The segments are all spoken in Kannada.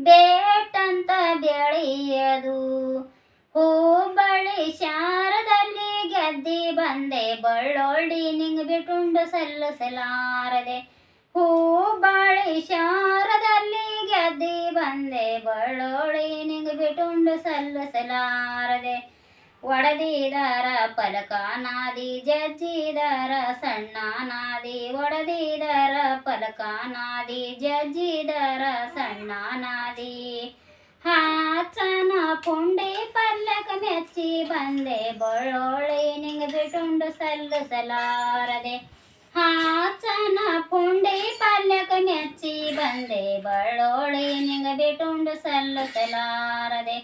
ಬೇಟಂತ ಬೆಳೆಯದು. ಹುಬ್ಬಳ್ಳಿ ಶಾರದಲ್ಲಿ ಗೆದ್ದಿ ಬಂದೆ ಬಳ್ಳೊಳ್ಳಿ ನಿಂಗ್ ಬಿಟುಂಡು ಸಲ್ಲಿಸಲಾರದೆ. ಹುಬ್ಬಳ್ಳಿ ಶಾರದಲ್ಲಿ ಗೆದ್ದಿ ಬಂದೆ ಬಳ್ಳೊಳ್ಳಿ ನಿಂಗ್ ಬಿಟುಂಡು ಸಲ್ಲಿಸಲಾರದೆ. ಒಡೆದಿದರ ಪಲಕ ನಾದಿ ಜಜ್ಜಿದರ ಸಣ್ಣ ನಾದಿ. ಒಡೆದಿದರ ಪಲಕ ನಾದಿ ಜಜ್ಜಿದರ ಸಣ್ಣ ನಾದಿ. ಹಾಚನ ಪುಂಡಿ ಪಲ್ಲಕ ಮೆಚ್ಚಿ ಬಂದೆ ಬಳ್ಳೊಳ್ಳಿ ನಿಂಗ್ ಬಿಟುಂಡು ಸಲ್ಲಿಸಲಾರದೆ. ಹಾಚನ ಪುಂಡಿ ಪಲ್ಲಕ ಮೆಚ್ಚಿ ಬಂದೆ ಬಳ್ಳೊಳ್ಳಿ ನಿಂಗ್ ಬಿಟುಂಡು ಸಲ್ಲಿಸಲಾರದೆ.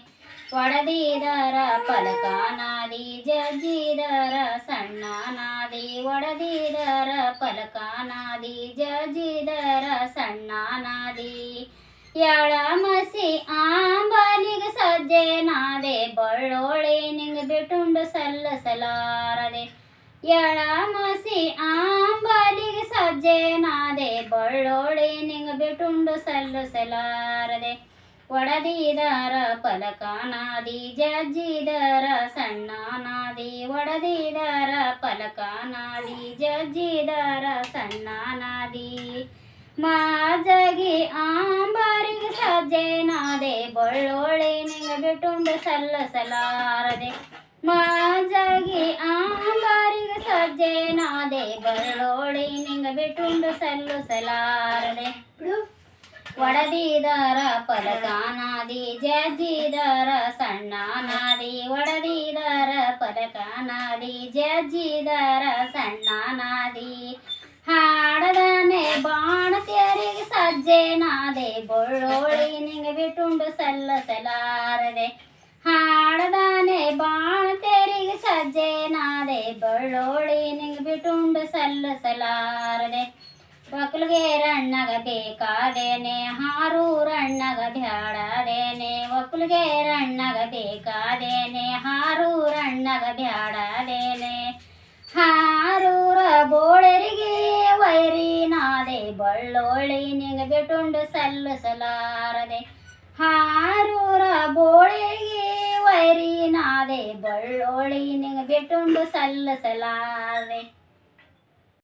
ಒಡೆದಿದರ ಪಲಕ ನಾದಿ ಜಜ್ಜಿದರ ಸಣ್ಣ ನಾದಿ. ಒಡೆದಿದರ ಪಲಕ ನಾದಿ ಜಜ್ಜಿದರ ಸಣ್ಣ ನಾದಿ. ಎಳಮಸಿ ಆಂಬಲಿಗೆ ಸಜ್ಜೆ ನಾದೆ ಬಳ್ಳೊಳ್ಳಿ ನಿಂಗ್ ಬಿಟುಂಡು ಸಲ್ಲಿಸಲಾರದೆ. ಎಳಮಸಿ ಆಂಬಲಿಗೆ ಸಜ್ಜೆ ನಾದೆ ಬಳ್ಳೊಳ್ಳಿ ನಿಂಗ್ ಬಿಟುಂಡು ಸಲ್ಲಿಸಲಾರದೆ. ಒಡೆದಿದರ ಪಲಕ ನಾದಿ ಜಜ್ಜಿದರ ಸಣ್ಣ ನಾದಿ. ಒಡೆದಿದರ ಪಲಕ ನಾದಿ ಜಜ್ಜಿದರ ಸಣ್ಣ ನಾದಿ. ಮಾಜಗಿ ಆಂಬರಿಗೆ ಸಜ್ಜೆ ನಾದೆ ಬಳ್ಳೊಳ್ಳಿ ನಿಂಗ್ ಬಿಟುಂಡು ಸಲ್ಲಿಸಲಾರದೆ. ಮಾಜಗಿ ಆಂಬರಿಗೆ ಸಜ್ಜೆ ನಾದೆ ಬಳ್ಳೊಳ್ಳಿ ನಿಂಗ್ ಬಿಟುಂಡು ಸಲ್ಲಿಸಲಾರದೆ. ಒಡೆದಿದರ ಪಲಕ ನಾದಿ ಜಜ್ಜಿದರ ಸಣ್ಣ ನಾದಿ. ಒಡೆದಿದರ ಪಲಕ ನಾದಿ ಜಜ್ಜಿದರ ಸಣ್ಣ ನಾದಿ. ಹಾಡದನೆ ಬಾಣತಿಯರಿಗೆ ಸಜ್ಜೆ ನಾದೆ ಬಳ್ಳೊಳ್ಳಿ ನಿಂಗ್ ಬಿಟುಂಡು ಸಲ್ಲಿಸಲಾರದೆ. ಹಾಡದನೆ ಬಾಣತಿಯರಿಗೆ ಸಜ್ಜೆ ನಾದೆ ಬಳ್ಳೊಳ್ಳಿ ನಿಂಗ್ ಬಿಟುಂಡು ಸಲ್ಲಿಸಲಾರದೆ. ಒಕ್ಕಲ್ಗೇರಣ್ಣಗ ಬೇಕಾದೇನೆ ಹಾರೂರಣ್ಣಗ ಬ್ಯಾಡದೇನೆ. ಒಕ್ಕಲ್ಗೇರಣ್ಣಗ ಬೇಕಾದೇನೆ ಹಾರೂರಣ್ಣಗ ಬ್ಯಾಡದೇನೆ. ಹಾರೂರ ಬೋಳರಿಗೆ ವೈರಿ ನಾದೆ ಬಳ್ಳೊಳ್ಳಿ ನಿಂಗ್ ಬಿಟುಂಡು ಸಲ್ಲಿಸಲಾರದೆ. ಹಾರೂರ ಬೋಳರಿಗೆ ವೈರಿ ನಾದೆ ಬಳ್ಳೊಳ್ಳಿ ನಿಂಗ್ ಬಿಟುಂಡು ಸಲ್ಲಿಸಲಾರದೆ.